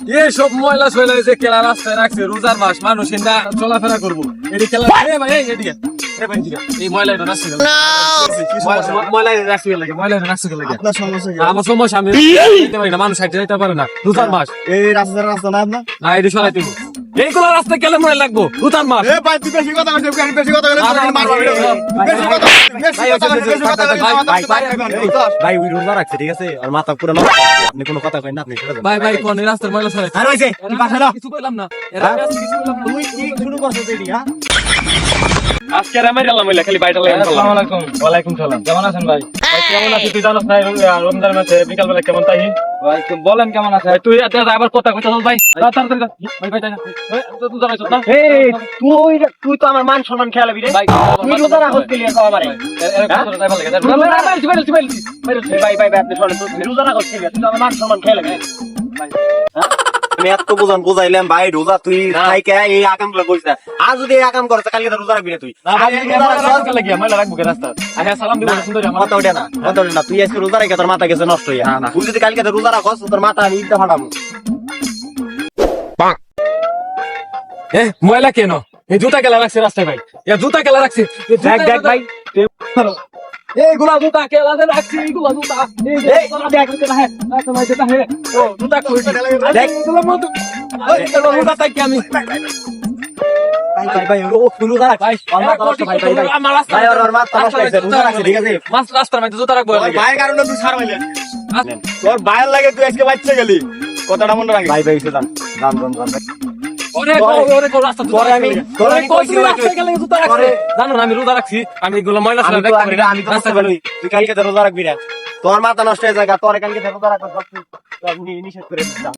এই সব ময়লা সয়লা যে কেলা রাস্তায় রাখছে রোজার মাস মানুষ এখানে চলাফেরা করবো এটি কেলা ভাই এদিকে এই ময়লা রাখছে ময়লা রাখছে লাগে ময়লা রাখছে লাগে আপনার সমস্যা কি? আমার সমস্যা আমি যেতে পারি না মানুষ হাইটে যেতে পারে না রোজার মাস এই রাস্তা না আপনার? না এটি সরাই দিব এইগুলো রাস্তায় গেলে মনে লাগবো রোজার মাস এ ভাই তুই বেশি কথা বলছিস, বেশি কথা বলে তোকে মারবো ভিডিও। বেশি কথা ভাই ওই রোজা রাখছে ঠিক আছে আর মাথা পুরো নষ্ট আপনি কোনো কথা কই না আপনি ভাই কোন এই রাস্তার ময়লা সরাই আর হইছে কি পাশে দাও কিছু কইলাম না এরা কিছু কইলাম না তুই কি শুরু করছিস এডি হ্যাঁ আজকে রামাই আল্লাহ মইলা খালি বাইটা লাগে আসসালামু আলাইকুম। ওয়ালাইকুম সালাম কেমন আছেন ভাই? ভাই কেমন আছিস তুই জানোস না রমজান মাসে বিকাল বেলা কেমন তাই ভাই একটু বলেন কেমন আছেন? তুই এত আবার কথা কইতাছ ভাই তাড়াতাড়ি ভাই ভাই তুই জানাইছ না এই তুই তো আমার মান সম্মান খেলাবি রে ভাই তুই রোজা রাখছ কি লিয়া কও আমারে ভাই আপনি শুনেন তুই রোজা রাখছ কি লিয়া তুই তো আমার মান সম্মান খেলাবি আমি এত বুঝাইলাম ভাই রোজা তুই খাইকে এই আকাম গুলো করিস না আজ যদি এই আকাম করছ কালকে তো রোজা রাখবি না তুই কথা ওঠে না তুই আজকে রোজা রেখে তোর মাথা গেছে নষ্ট হইয়া তুই যদি কালকে তো রোজা রাখছ তোর মাথা আমি ইটা ফাটাবো ময়লা কেন এই জুতা কেলা রাখছে রাস্তায় ভাই জুতা কেলা রাখছে দেখ ভাই এইগুলা জুতা কেলা রাখছে এইগুলা জুতা জুতা কই দেখ জুতা তাই কি আমি ভাই ও রোজা রাখ ভাই আমার রাস্তা ভাই ওর মাথা নষ্ট হইছে রোজা রাখছে ঠিক আছে মাছ রাস্তার মধ্যে জুতা রাখবো ভাইয়ের কারণে তুই ছাড় হইলে তোর ভাইয়ের লাগে তুই আজকে বাচ্চা গেলি কথাটা মনে রাখিস। ভাই এসে দাম জানো না আমি রোজা রাখছি আমি এগুলো ময়লা আমি তো তুই কালকে তো রোজা রাখবি না তোর মাথা নষ্ট হয়ে যায় তোর কালকে তো রোজা রাখবি নিষেধ করে দিলাম